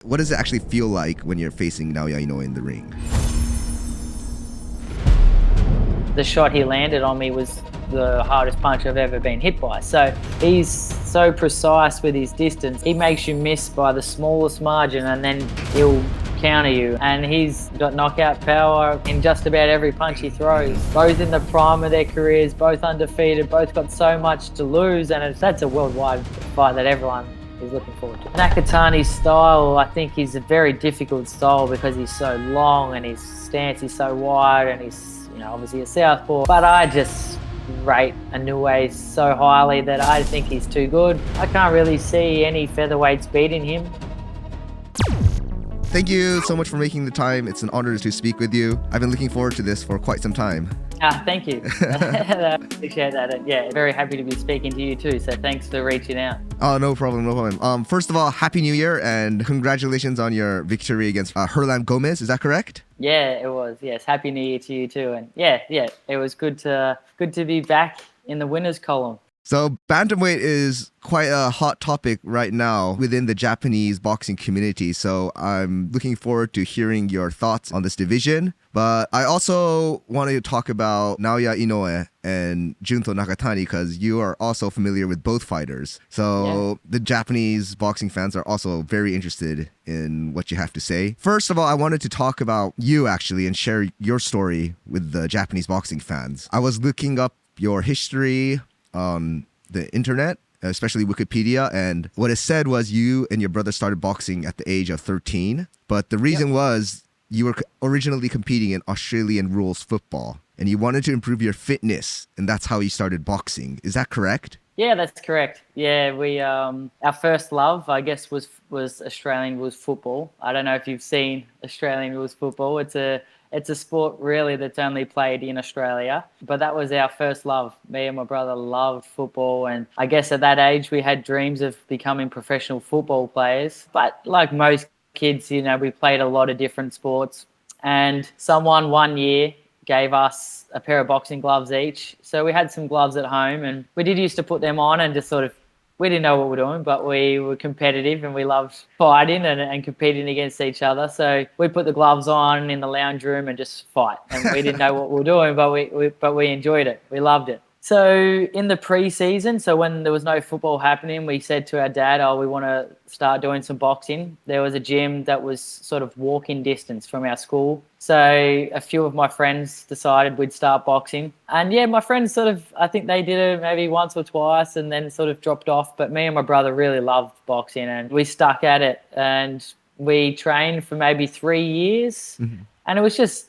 What does it actually feel like when you're facing Naoya Inoue in the ring? The shot he landed on me was the hardest punch I've ever been hit by. So he's so precise with his distance. He makes you miss by the smallest margin and then he'll counter you. And he's got knockout power in just about every punch he throws. Both in the prime of their careers, both undefeated, both got so much to lose, and that's a worldwide fight that everyone is looking forward to. Nakatani's style, I think, is a very difficult style because he's so long and his stance is so wide and he's, obviously a southpaw. But I just rate Inoue so highly that I think he's too good. I can't really see any featherweights beating him. Thank you so much for making the time. It's an honor to speak with you. I've been looking forward to this for quite some time. Thank you. I appreciate that. And yeah, very happy to be speaking to you too. So thanks for reaching out. Oh, no problem. First of all, Happy New Year and congratulations on your victory against Herland Gomez. Is that correct? Yeah, it was. Yes, Happy New Year to you too. And yeah, it was good to be back in the winners column. So bantamweight is quite a hot topic right now within the Japanese boxing community. So I'm looking forward to hearing your thoughts on this division. But I also wanted to talk about Naoya Inoue and Junto Nakatani because you are also familiar with both fighters. So The Japanese boxing fans are also very interested in what you have to say. First of all, I wanted to talk about you actually and share your story with the Japanese boxing fans. I was looking up your history on the internet, especially Wikipedia, and what it said was you and your brother started boxing at the age of 13, but the reason was you were originally competing in Australian rules football and you wanted to improve your fitness, and that's how you started boxing. Is that correct? Yeah, that's correct. Yeah, we our first love, I guess, was Australian rules football. I don't know if you've seen Australian rules football. It's a sport really that's only played in Australia, but that was our first love. Me and my brother loved football, and I guess at that age we had dreams of becoming professional football players. But like most kids, we played a lot of different sports, and someone one year gave us a pair of boxing gloves each. So we had some gloves at home and we did used to put them on and just we didn't know what we were doing, but we were competitive and we loved fighting and competing against each other. So we'd put the gloves on in the lounge room and just fight. And we didn't know what we were doing, but we enjoyed it. We loved it. So in the pre-season, so when there was no football happening, we said to our dad, we want to start doing some boxing. There was a gym that was sort of walking distance from our school. So a few of my friends decided we'd start boxing. And yeah, my friends I think they did it maybe once or twice and then sort of dropped off. But me and my brother really loved boxing and we stuck at it. And we trained for maybe 3 years. Mm-hmm. And it was just,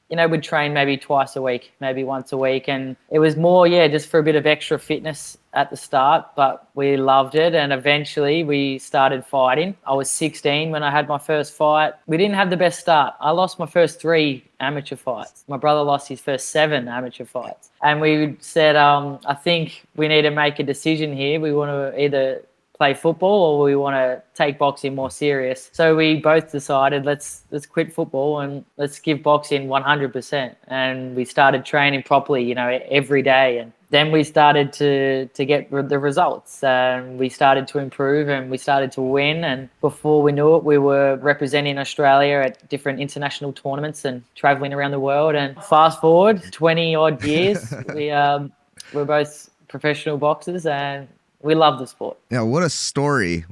we'd train maybe twice a week, maybe once a week. And it was more, just for a bit of extra fitness at the start, but we loved it. And eventually we started fighting. I was 16 when I had my first fight. We didn't have the best start. I lost my first 3 amateur fights. My brother lost his first 7 amateur fights. And we said, I think we need to make a decision here. We want to either play football or we want to take boxing more serious. So we both decided let's quit football and let's give boxing 100%. And we started training properly, every day. And then we started to get the results and we started to improve and we started to win. And before we knew it, we were representing Australia at different international tournaments and traveling around the world. And fast forward 20 odd years, we're both professional boxers and we love the sport. Yeah, what a story.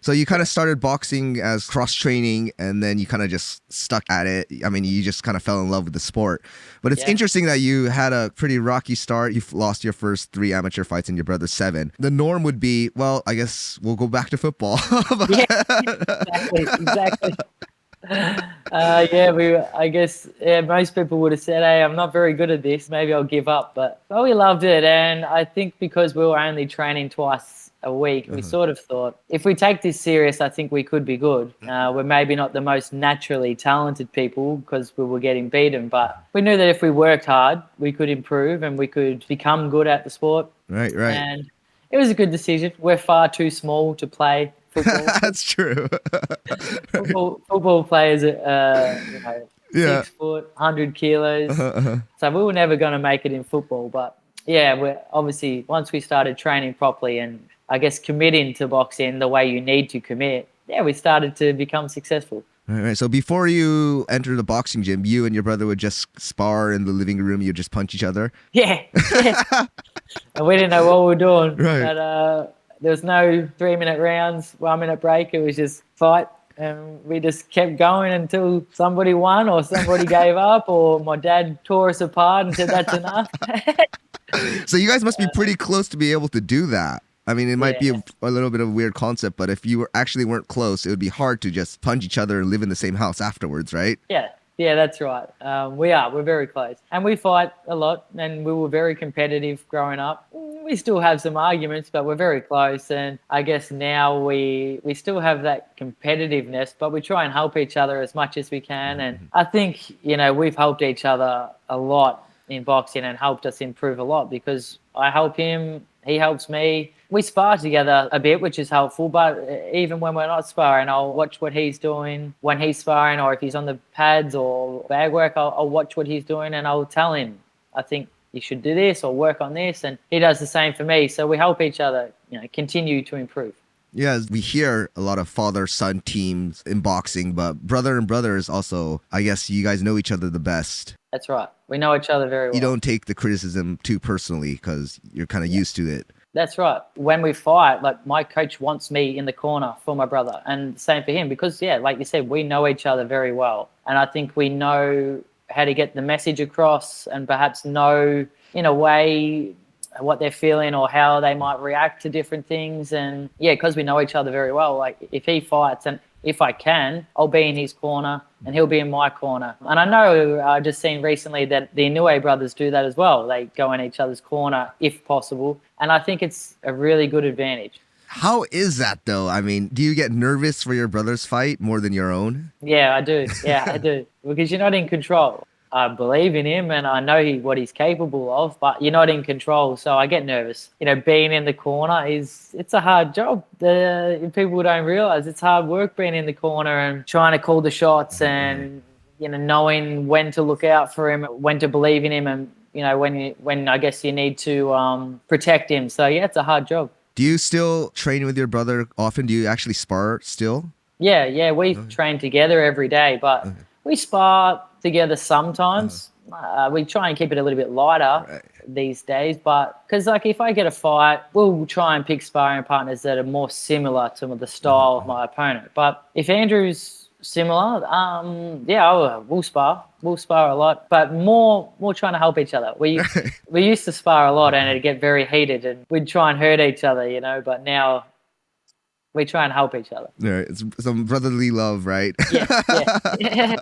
So you kind of started boxing as cross-training and then you kind of just stuck at it. I mean, you just kind of fell in love with the sport. But it's interesting that you had a pretty rocky start. You've lost your first 3 amateur fights and your brother's 7. The norm would be, well, I guess we'll go back to football. Exactly. Most people would have said, hey, I'm not very good at this, maybe I'll give up, but we loved it. And I think because we were only training twice a week, we sort of thought if we take this serious, I think we could be good. We're maybe not the most naturally talented people because we were getting beaten, but we knew that if we worked hard, we could improve and we could become good at the sport. Right. And it was a good decision. We're far too small to play football. That's true. Football players are, 6 foot, 100 kilos. So we were never going to make it in football. But we're obviously once we started training properly and I guess committing to boxing the way you need to commit, yeah, we started to become successful. All right. So before you enter the boxing gym, you and your brother would just spar in the living room. You'd just punch each other. Yeah. And we didn't know what we were doing. Right. But there was no 3-minute rounds, 1-minute break. It was just fight. And we just kept going until somebody won or somebody gave up or my dad tore us apart and said that's enough. So you guys must be pretty close to be able to do that. I mean, it might be a little bit of a weird concept, but if you actually weren't close, it would be hard to just punch each other and live in the same house afterwards, right? Yeah, that's right. We're very close. And we fight a lot and we were very competitive growing up. We still have some arguments, but we're very close. And I guess now we still have that competitiveness, but we try and help each other as much as we can. And I think, we've helped each other a lot in boxing and helped us improve a lot because I help him, he helps me. We spar together a bit, which is helpful, but even when we're not sparring, I'll watch what he's doing when he's sparring, or if he's on the pads or bag work, I'll watch what he's doing and I'll tell him, I think you should do this or work on this, and he does the same for me. So we help each other, continue to improve. Yeah, we hear a lot of father-son teams in boxing, but brother and brother is also, I guess you guys know each other the best. That's right. We know each other very well. You don't take the criticism too personally because you're kind of used to it. That's right. When we fight, like my coach wants me in the corner for my brother and same for him because, like you said, we know each other very well. And I think we know how to get the message across and perhaps know in a way what they're feeling or how they might react to different things. And because we know each other very well, like if he fights and if I can, I'll be in his corner and he'll be in my corner. And I know I've just seen recently that the Inoue brothers do that as well. They go in each other's corner if possible. And I think it's a really good advantage. How is that though? I mean, do you get nervous for your brother's fight more than your own? Yeah, I do. I do. Because you're not in control. I believe in him and I know what he's capable of, but you're not in control. So I get nervous. Being in the corner it's a hard job. People don't realize it's hard work being in the corner and trying to call the shots and, knowing when to look out for him, when to believe in him and, when I guess you need to protect him. So it's a hard job. Do you still train with your brother often? Do you actually spar still? Yeah, we train together every day, but we spar together sometimes. We try and keep it a little bit lighter these days, but because if I get a fight, we'll try and pick sparring partners that are more similar to the style of my opponent. But if Andrew's similar, we'll spar. We'll spar a lot, but more trying to help each other. We used to spar a lot and it'd get very heated and we'd try and hurt each other, but now we try and help each other. Yeah, it's some brotherly love, right? Yeah.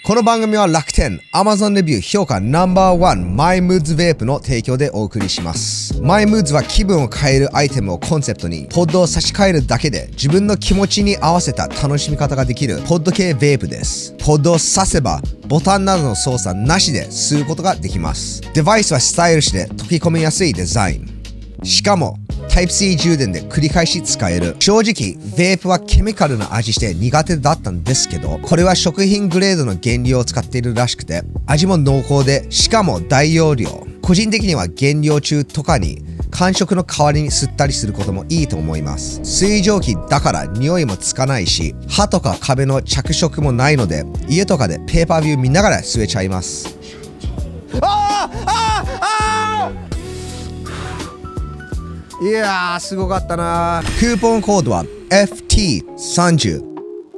この番組は楽天、Amazon レビュー評価 No.1 MyMoods ベープの提供でお送りします。MyMoods は気分を変えるアイテムをコンセプトに、ポッドを差し替えるだけで自分の気持ちに合わせた楽しみ方ができるポッド系ベープです。ポッドを挿せばボタンなどの操作なしで吸うことができます。デバイスはスタイリッシュで溶き込みやすいデザイン。しかもType-C 充電で繰り返し使える。正直、ベープはケミカルな味して苦手だったんですけど、これは食品グレードの原料を使っているらしくて、味も濃厚で、しかも大容量。個人的には減量中とかに、間食の代わりに吸ったりすることもいいと思います。水蒸気だから匂いもつかないし、歯とか壁の着色もないので、家とかでペーパービュー見ながら吸えちゃいます。いやーすごかったな。クーポンコードは FT30。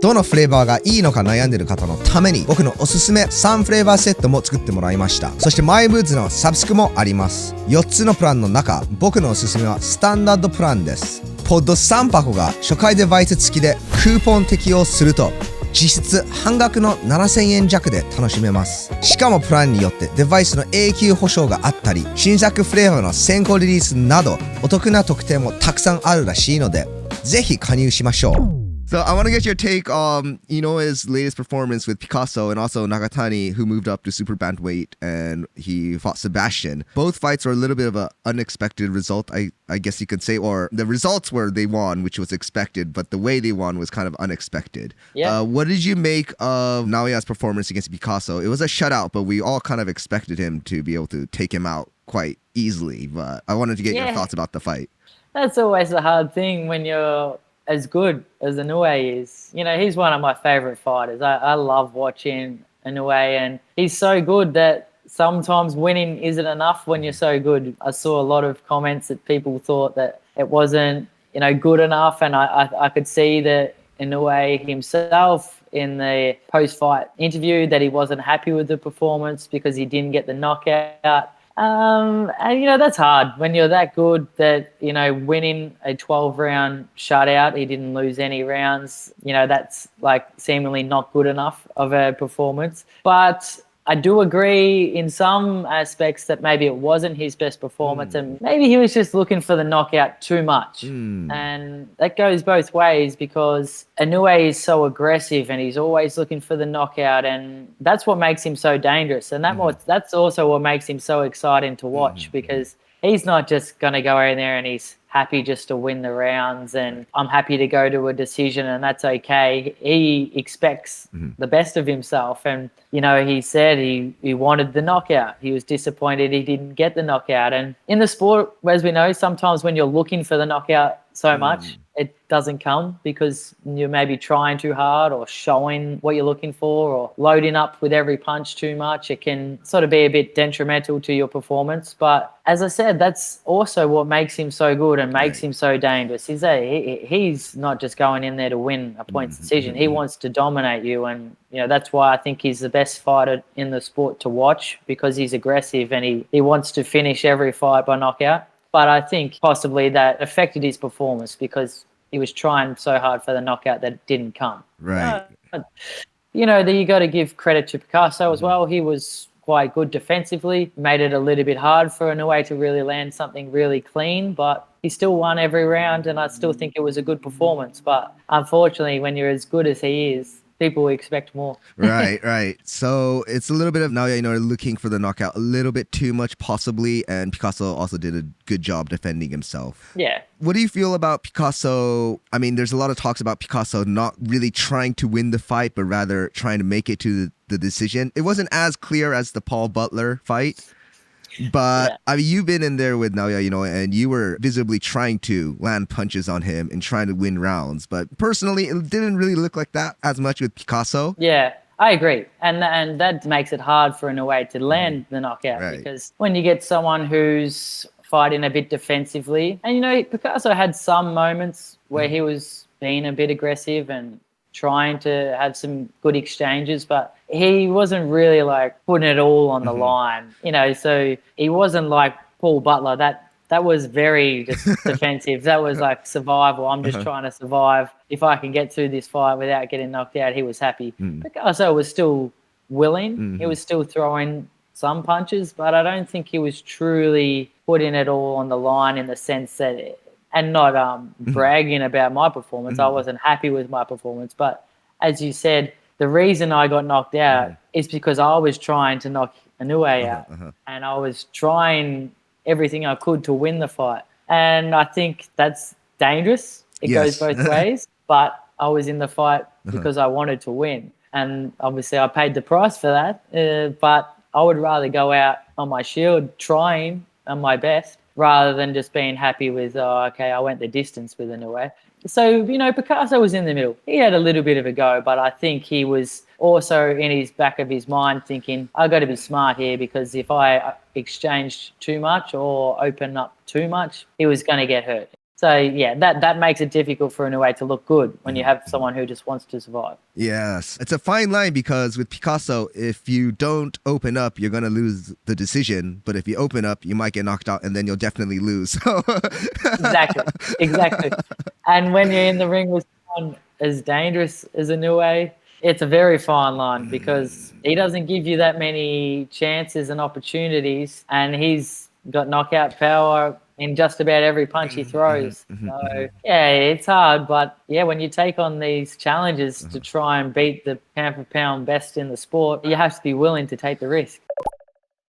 どのフレーバーがいいのか悩んでる方のために僕のおすすめ3フレーバーセットも作ってもらいました。そして MyMoods のサブスクもあります。4つのプランの中、僕のおすすめはスタンダードプランです。ポッド3箱が初回デバイス付きでクーポン適用すると実質半額の7000円弱で楽しめます。しかもプランによってデバイスの永久保証があったり、新作フレーバーの先行リリースなどお得な特典もたくさんあるらしいので、ぜひ加入しましょう。So I want to get your take on Inoue's latest performance with Picasso and also Nagatani, who moved up to super bantamweight and he fought Sebastian. Both fights were a little bit of an unexpected result, I guess you could say, or the results were they won, which was expected, but the way they won was kind of unexpected. Yeah. What did you make of Naoya's performance against Picasso? It was a shutout, but we all kind of expected him to be able to take him out quite easily. But I wanted to get your thoughts about the fight. That's always the hard thing when you're as good as Inoue is. You know, he's one of my favorite fighters. I love watching Inoue, and he's so good that sometimes winning isn't enough when you're so good. I saw a lot of comments that people thought that it wasn't, you know, good enough, and I could see that Inoue himself in the post-fight interview that he wasn't happy with the performance because he didn't get the knockout. And, you know, that's hard when you're that good that, you know, winning a 12-round shutout, he didn't lose any rounds. You know, that's like seemingly not good enough of a performance. But I do agree in some aspects that maybe it wasn't his best performance and maybe he was just looking for the knockout too much. And that goes both ways because Inoue is so aggressive and he's always looking for the knockout, and that's what makes him so dangerous. And that's also what makes him so exciting to watch because he's not just going to go in there and he's happy just to win the rounds and I'm happy to go to a decision and that's okay. He expects the best of himself, and you know, he said he wanted the knockout. He was disappointed he didn't get the knockout. And in the sport, as we know, sometimes when you're looking for the knockout so much, it doesn't come because you're maybe trying too hard or showing what you're looking for or loading up with every punch too much. It can sort of be a bit detrimental to your performance. But as I said, that's also what makes him so good and makes him so dangerous. He's not just going in there to win a points decision. He wants to dominate you, and you know, that's why I think he's the best fighter in the sport to watch because he's aggressive and he wants to finish every fight by knockout. But I think possibly that affected his performance because he was trying so hard for the knockout that it didn't come. Right. You know, you got to give credit to Picasso as well. He was quite good defensively, made it a little bit hard for Inoue to really land something really clean, but he still won every round, and I still think it was a good performance. But unfortunately, when you're as good as he is, people expect more. Right. So it's a little bit of Naoya, you know, looking for the knockout a little bit too much possibly, and Picasso also did a good job defending himself. Yeah. What do you feel about Picasso? I mean, there's a lot of talks about Picasso not really trying to win the fight, but rather trying to make it to the decision. It wasn't as clear as the Paul Butler fight. But I mean, you've been in there with Naoya, you know, and you were visibly trying to land punches on him and trying to win rounds. But personally, it didn't really look like that as much with Picasso. Yeah, I agree. And that makes it hard for Inoue to land the knockout because when you get someone who's fighting a bit defensively, and, you know, Picasso had some moments where he was being a bit aggressive and trying to have some good exchanges, but he wasn't really like putting it all on the line, you know. So he wasn't like Paul Butler. That was very just defensive. That was like survival. I'm just trying to survive. If I can get through this fight without getting knocked out, he was happy. Picasso was still willing. He was still throwing some punches, but I don't think he was truly putting it all on the line in the sense that, and not bragging about my performance. I wasn't happy with my performance. But as you said, the reason I got knocked out is because I was trying to knock Inoue out. And I was trying everything I could to win the fight. And I think that's dangerous. It goes both ways. But I was in the fight because I wanted to win. And obviously I paid the price for that. But I would rather go out on my shield trying on my best rather than just being happy with, okay, I went the distance with Inoue. So, you know, Picasso was in the middle. He had a little bit of a go, but I think he was also in his back of his mind thinking, I've got to be smart here because if I exchanged too much or open up too much, he was going to get hurt. So, yeah, that makes it difficult for Inoue to look good when you have someone who just wants to survive. Yes. It's a fine line because with Picasso, if you don't open up, you're going to lose the decision. But if you open up, you might get knocked out and then you'll definitely lose. Exactly. And when you're in the ring with someone as dangerous as Inoue, it's a very fine line because he doesn't give you that many chances and opportunities, and he's got knockout power in just about every punch he throws. So, yeah, it's hard. But, yeah, when you take on these challenges to try and beat the pound-for-pound best in the sport, you have to be willing to take the risk.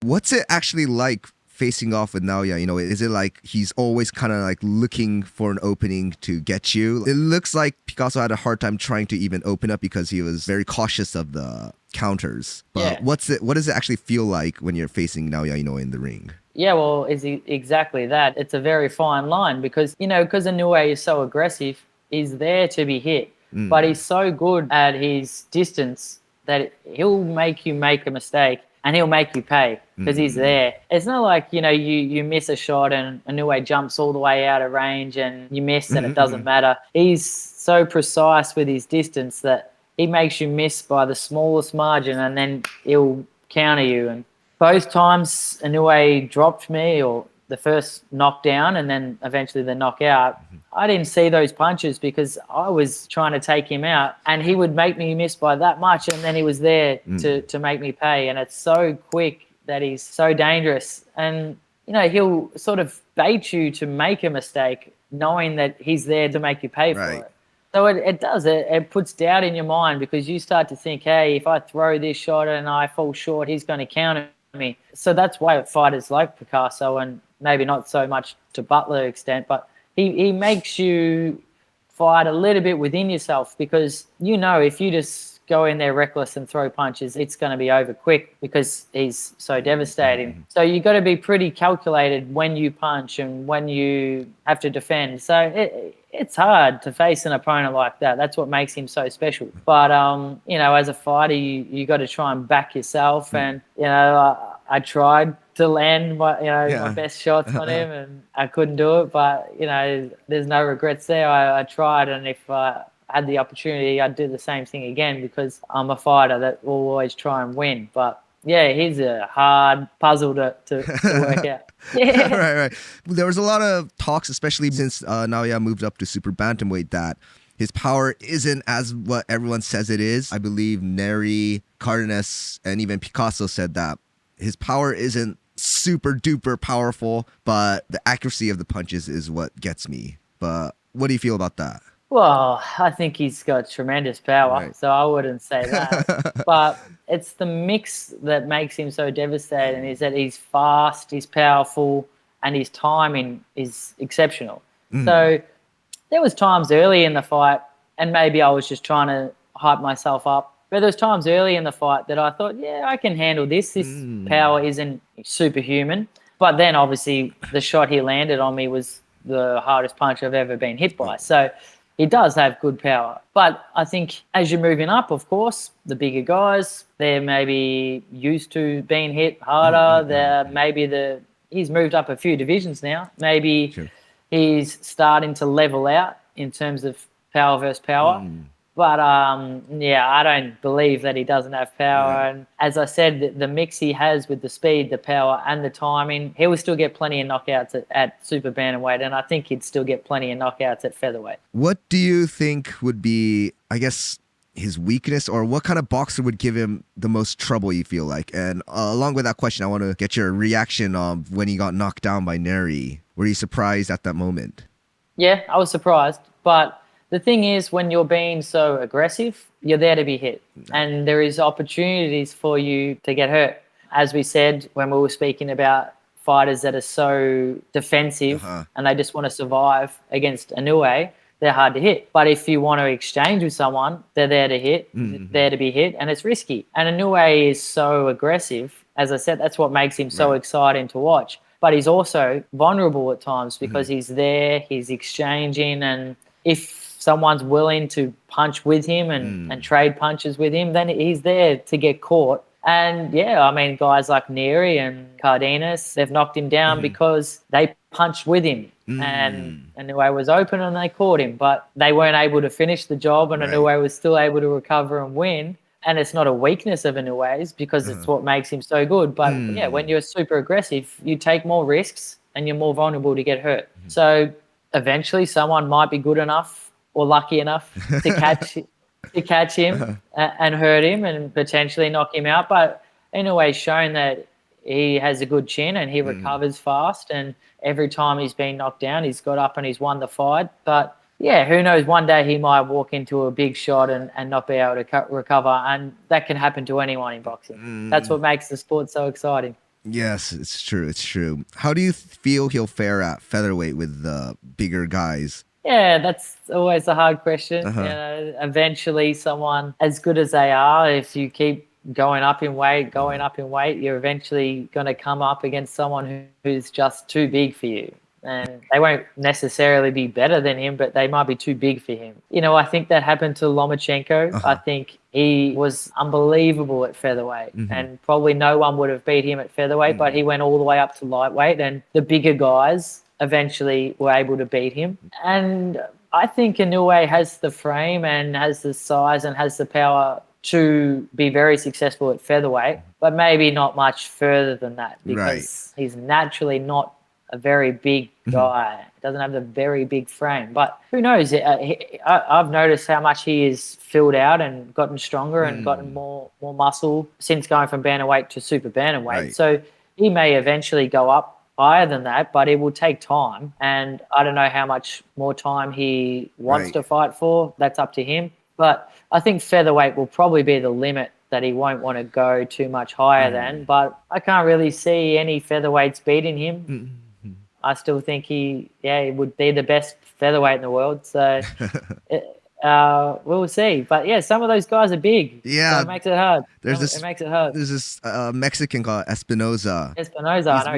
What's it actually like facing off with Naoya? You know, is it like he's always kind of like looking for an opening to get you? It looks like Picasso had a hard time trying to even open up because he was very cautious of the counters. But what does it actually feel like when you're facing Naoya, you know, in the ring? Yeah, well, it's exactly that. It's a very fine line because, you know, because Inoue is so aggressive, is there to be hit, but he's so good at his distance that he'll make you make a mistake and he'll make you pay because he's there. It's not like, you miss a shot and Inoue jumps all the way out of range and you miss and it doesn't matter. He's so precise with his distance that he makes you miss by the smallest margin and then he'll counter you. And both times Inoue dropped me, or the first knockdown and then eventually the knockout, I didn't see those punches because I was trying to take him out and he would make me miss by that much and then he was there to make me pay. And it's so quick that he's so dangerous. And, he'll sort of bait you to make a mistake knowing that he's there to make you pay for it. So it does. It puts doubt in your mind because you start to think, hey, if I throw this shot and I fall short, he's going to counter me. So that's why fighters like Picasso, and maybe not so much to Butler extent, but he makes you fight a little bit within yourself because if you just go in there reckless and throw punches, it's going to be over quick because he's so devastating. So you got to be pretty calculated when you punch and when you have to defend. So it's hard to face an opponent like that. That's what makes him so special. But as a fighter, you got to try and back yourself. And I tried to land my best shots on him, and I couldn't do it. But there's no regrets there. I tried, and if I had the opportunity, I'd do the same thing again because I'm a fighter that will always try and win. But yeah, he's a hard puzzle to work out. Yeah. Right. There was a lot of talks, especially since Naoya moved up to super bantamweight, that his power isn't as what everyone says it is. I believe Neri, Cardenas, and even Picasso said that his power isn't super duper powerful, but the accuracy of the punches is what gets me. But what do you feel about that? Well, I think he's got tremendous power, so I wouldn't say that. But it's the mix that makes him so devastating, is that he's fast, he's powerful, and his timing is exceptional. So there was times early in the fight, and maybe I was just trying to hype myself up, but there was times early in the fight that I thought, yeah, I can handle this. This power isn't superhuman. But then obviously the shot he landed on me was the hardest punch I've ever been hit by. So he does have good power. But I think as you're moving up, of course, the bigger guys, they're maybe used to being hit harder. He's moved up a few divisions now. Maybe he's starting to level out in terms of power versus power. But, I don't believe that he doesn't have power. And as I said, the mix he has with the speed, the power, and the timing, he will still get plenty of knockouts at super bantamweight, and I think he'd still get plenty of knockouts at featherweight. What do you think would be, I guess, his weakness, or what kind of boxer would give him the most trouble, you feel like? And along with that question, I want to get your reaction of when he got knocked down by Neri. Were you surprised at that moment? Yeah, I was surprised, but the thing is, when you're being so aggressive, you're there to be hit. And there is opportunities for you to get hurt. As we said when we were speaking about fighters that are so defensive and they just want to survive against Inoue, they're hard to hit. But if you want to exchange with someone, they're there to hit, there to be hit, and it's risky. And Inoue is so aggressive. As I said, that's what makes him so exciting to watch. But he's also vulnerable at times because he's there, he's exchanging, and if someone's willing to punch with him and trade punches with him, then he's there to get caught. And guys like Neri and Cardenas, they've knocked him down because they punched with him. And Inoue was open and they caught him, but they weren't able to finish the job, and Inoue was still able to recover and win. And it's not a weakness of Inoue's because it's what makes him so good. But when you're super aggressive, you take more risks and you're more vulnerable to get hurt. So eventually someone might be good enough or lucky enough to catch him and hurt him and potentially knock him out. But Inoue's shown that he has a good chin and he recovers fast, and every time he's been knocked down, he's got up and he's won the fight. But yeah, who knows, one day he might walk into a big shot and not be able to recover, and that can happen to anyone in boxing. That's what makes the sport so exciting. Yes, it's true. How do you feel he'll fare at featherweight with the bigger guys? Yeah, that's always a hard question. Eventually someone as good as they are, if you keep going up in weight, you're eventually going to come up against someone who's just too big for you. and they won't necessarily be better than him, but they might be too big for him. You know, I think that happened to Lomachenko. I think he was unbelievable at featherweight, and probably no one would have beat him at featherweight, but he went all the way up to lightweight, and the bigger guys eventually were able to beat him. And I think Inoue has the frame and has the size and has the power to be very successful at featherweight, but maybe not much further than that, because he's naturally not a very big guy. Doesn't have a very big frame. But who knows? I've noticed how much he is filled out and gotten stronger and gotten more muscle since going from bantamweight to super bantamweight. So he may eventually go up higher than that, but it will take time. And I don't know how much more time he wants to fight for. That's up to him. But I think featherweight will probably be the limit that he won't want to go too much higher than. But I can't really see any featherweights beating him. I still think he would be the best featherweight in the world. So we'll see. But yeah, some of those guys are big. Yeah. So it makes it hard. It makes it hard. There's this Mexican called Espinoza. He's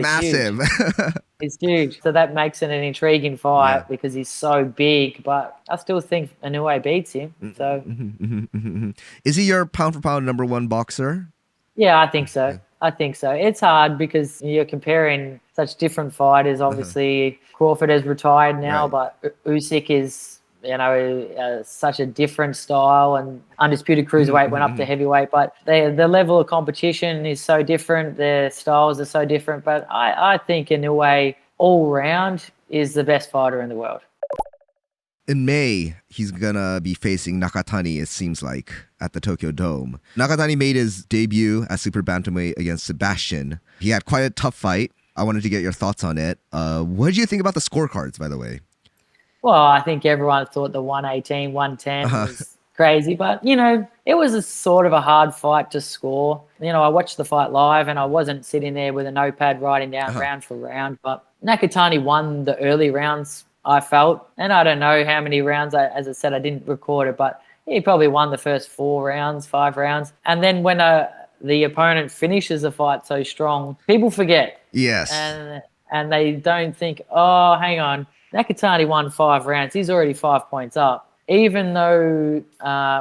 massive. Huge. He's huge. So that makes it an intriguing fight because he's so big. But I still think Inoue beats him. So is he your pound for pound number one boxer? Yeah, I think so. It's hard because you're comparing such different fighters. Obviously, Crawford has retired now, but Usyk is, such a different style, and undisputed cruiserweight went up to heavyweight. But the level of competition is so different. Their styles are so different. But I think Inoue all round is the best fighter in the world. In May, he's gonna be facing Nakatani, it seems like, at the Tokyo Dome. Nakatani made his debut at super bantamweight against Sebastian. He had quite a tough fight. I wanted to get your thoughts on it. What did you think about the scorecards, by the way? Well, I think everyone thought the 118, 110 was crazy, but, it was a sort of a hard fight to score. I watched the fight live and I wasn't sitting there with a notepad writing down round for round, but Nakatani won the early rounds, I felt, and I don't know how many rounds. As I said, I didn't record it, but he probably won the first 5 rounds. And then when the opponent finishes the fight so strong, people forget. Yes. And they don't think, oh, hang on, Nakatani won 5 rounds. He's already 5 points up. Even though,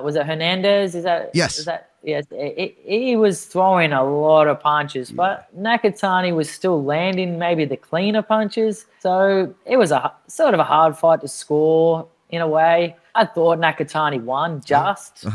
was it Hernandez? Yes. Yes, he was throwing a lot of punches, but Nakatani was still landing maybe the cleaner punches. So it was a sort of a hard fight to score in a way. I thought Nakatani won just.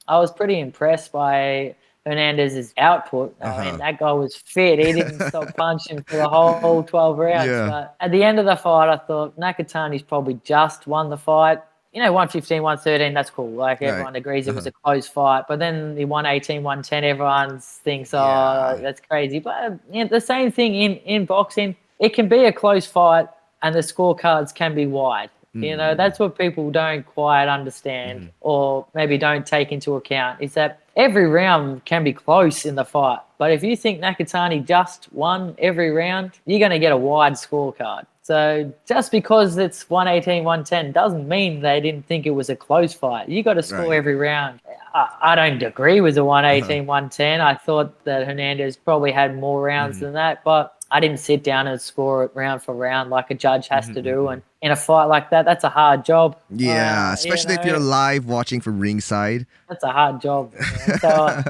I was pretty impressed by Hernandez's output. I mean, that guy was fit. He didn't stop punching for the whole 12 rounds. But at the end of the fight, I thought Nakatani's probably just won the fight. 115, 113, that's cool. Like, everyone agrees it was a close fight. But then the 118, 110, everyone thinks, that's crazy. But the same thing in boxing. It can be a close fight and the scorecards can be wide. That's what people don't quite understand or maybe don't take into account, is that every round can be close in the fight. But if you think Nakatani just won every round, you're going to get a wide scorecard. So just because it's 118, 110 doesn't mean they didn't think it was a close fight. You got to score every round. I don't agree with the 118, 110. I thought that Hernandez probably had more rounds than that, but I didn't sit down and score it round for round like a judge has to do. And in a fight like that, that's a hard job. Yeah, especially if you're live watching from ringside. That's a hard job. So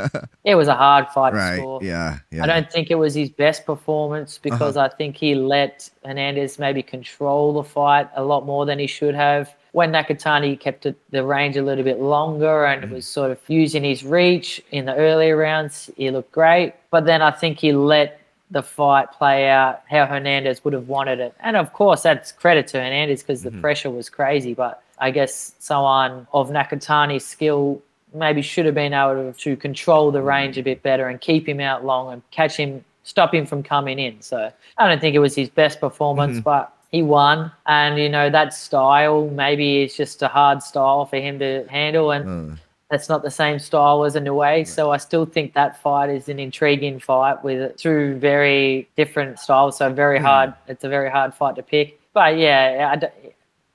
it was a hard fight to score. Yeah. I don't think it was his best performance because I think he let Hernandez maybe control the fight a lot more than he should have. When Nakatani kept the range a little bit longer and was sort of using his reach in the earlier rounds, he looked great. But then I think he let the fight play out how Hernandez would have wanted it. And, of course, that's credit to Hernandez because the pressure was crazy. But I guess someone of Nakatani's skill maybe should have been able to control the range a bit better and keep him out long and catch him, stop him from coming in. So I don't think it was his best performance, but he won. And, that style, maybe it's just a hard style for him to handle. And that's not the same style as Inoue. So I still think that fight is an intriguing fight with 2 very different styles. So very hard. It's a very hard fight to pick. But yeah,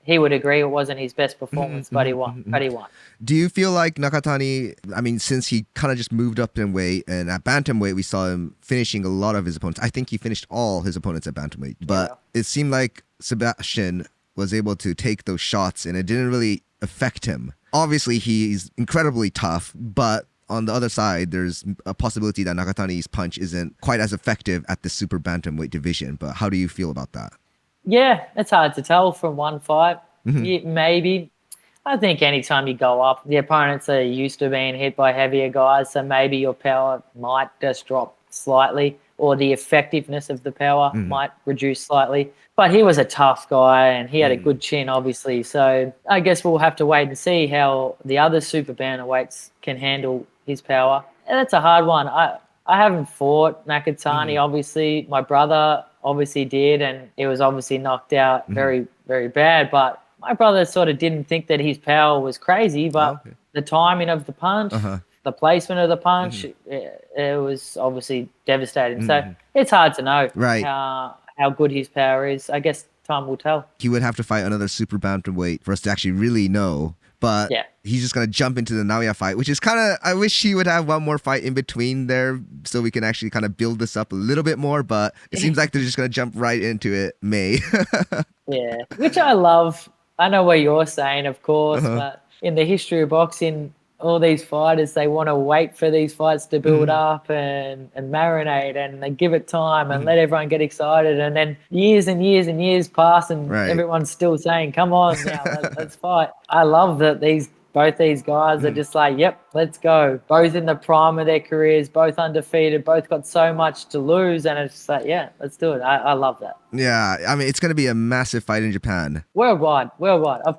he would agree it wasn't his best performance, but he won. Do you feel like Nakatani, since he kind of just moved up in weight, and at bantamweight we saw him finishing a lot of his opponents. I think he finished all his opponents at bantamweight. But it seemed like Sebastian was able to take those shots and it didn't really affect him. Obviously, he's incredibly tough, but on the other side, there's a possibility that Nakatani's punch isn't quite as effective at the super bantamweight division. But how do you feel about that? Yeah, it's hard to tell from one fight. Maybe. I think anytime you go up, the opponents are used to being hit by heavier guys, so maybe your power might just drop slightly, or the effectiveness of the power might reduce slightly. But he was a tough guy and he had a good chin, obviously. So I guess we'll have to wait and see how the other super bantamweights can handle his power. And that's a hard one. I haven't fought Nakatani, obviously. My brother obviously did, and he was obviously knocked out very, very bad. But my brother sort of didn't think that his power was crazy, but the timing of the punch, the placement of the punch, it was obviously devastating. So it's hard to know how good his power is. I guess time will tell. He would have to fight another super bantamweight for us to actually really know. But he's just going to jump into the Naoya fight, which is kind of, I wish he would have one more fight in between there so we can actually kind of build this up a little bit more. But it seems like they're just going to jump right into it, May. Which I love. I know what you're saying, of course, but in the history of boxing, all these fighters, they want to wait for these fights to build up and marinate, and they give it time and let everyone get excited. And then years and years and years pass and everyone's still saying, come on now, let's fight. I love that both these guys are just like, yep, let's go. Both in the prime of their careers, both undefeated, both got so much to lose. And it's just like, yeah, let's do it. I love that. Yeah, I mean, it's going to be a massive fight in Japan. Worldwide.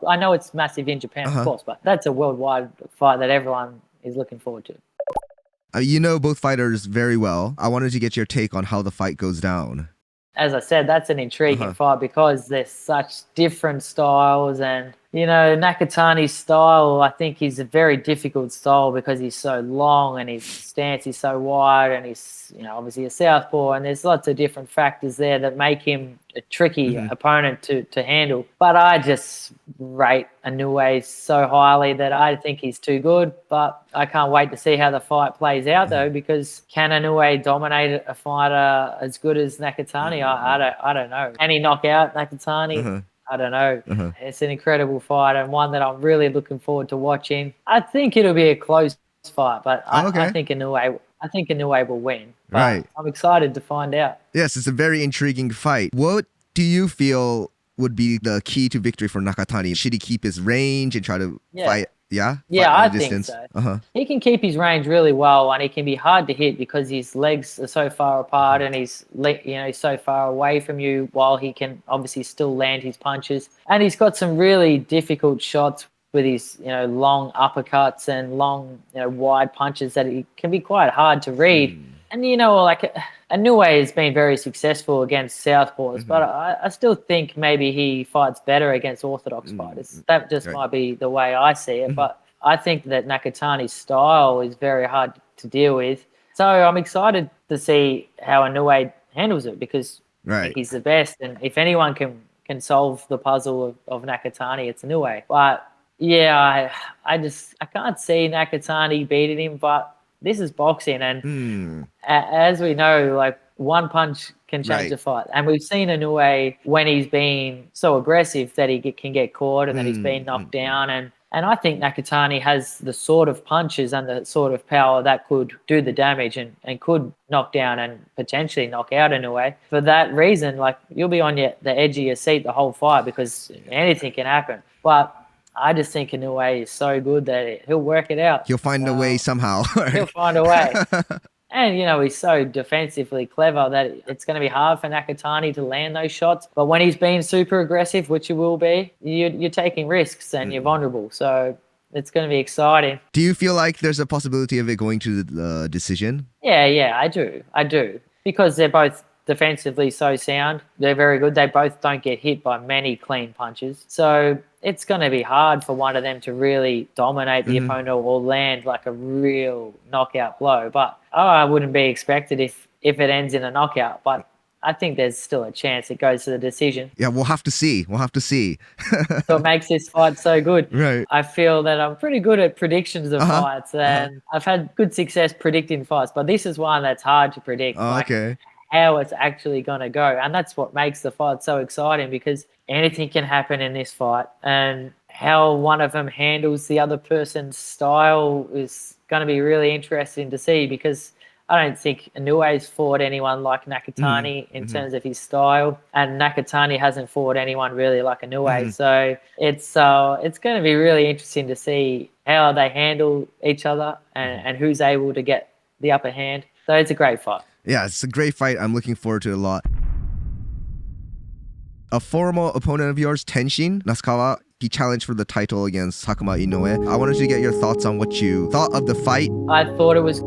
I know it's massive in Japan, of course, but that's a worldwide fight that everyone is looking forward to. You know both fighters very well. I wanted to get your take on how the fight goes down. As I said, that's an intriguing fight because there's such different styles. And, you know, Nakatani's style, I think he's a very difficult style because he's so long and his stance is so wide and he's, you know, obviously a southpaw, and there's lots of different factors there that make him a tricky opponent to handle. But I just rate Inoue so highly that I think he's too good. But I can't wait to see how the fight plays out, though, because can Inoue dominate a fighter as good as Nakatani? I don't know. Can he knock out Nakatani? I don't know. It's an incredible fight and one that I'm really looking forward to watching. I think it'll be a close fight, but I think Inoue will win. But I'm excited to find out. Yes, it's a very intriguing fight. What do you feel would be the key to victory for Nakatani? Should he keep his range and try to fight? Yeah, I think so. He can keep his range really well, and he can be hard to hit because his legs are so far apart and he's so far away from you, while he can obviously still land his punches. And he's got some really difficult shots with his long uppercuts and long wide punches that it can be quite hard to read. And Inoue has been very successful against southpaws, but I still think maybe he fights better against orthodox fighters. That just might be the way I see it, but I think that Nakatani's style is very hard to deal with. So I'm excited to see how Inoue handles it because he's the best, and if anyone can solve the puzzle of Nakatani, it's Inoue. But yeah, I can't see Nakatani beating him, but this is boxing, and as we know, one punch can change the fight. And we've seen Inoue when he's been so aggressive that he can get caught and that he's been knocked down. And I think Nakatani has the sort of punches and the sort of power that could do the damage and could knock down and potentially knock out Inoue. For that reason, you'll be on the edge of your seat the whole fight because anything can happen. But I just think Inoue is so good that he'll work it out. He'll find a way somehow. He'll find a way. And, he's so defensively clever that it's going to be hard for Nakatani to land those shots. But when he's being super aggressive, which he will be, you're taking risks and you're vulnerable. So it's going to be exciting. Do you feel like there's a possibility of it going to the decision? Yeah, I do. Because they're both defensively so sound. They're very good. They both don't get hit by many clean punches. So it's going to be hard for one of them to really dominate the opponent or land a real knockout blow. But I wouldn't be expected if it ends in a knockout. But I think there's still a chance it goes to the decision. Yeah, we'll have to see. So it makes this fight so good. Right. I feel that I'm pretty good at predictions of fights, and I've had good success predicting fights. But this is one that's hard to predict. Okay. how it's actually going to go. And that's what makes the fight so exciting, because anything can happen in this fight. And how one of them handles the other person's style is going to be really interesting to see, because I don't think Inoue's fought anyone like Nakatani in terms of his style, and Nakatani hasn't fought anyone really like Inoue. So it's going to be really interesting to see how they handle each other and who's able to get the upper hand. So it's a great fight. Yeah, it's a great fight. I'm looking forward to it a lot. A former opponent of yours, Tenshin Nasukawa, he challenged for the title against Sakuma Inoue. I wanted to get your thoughts on what you thought of the fight. I thought it was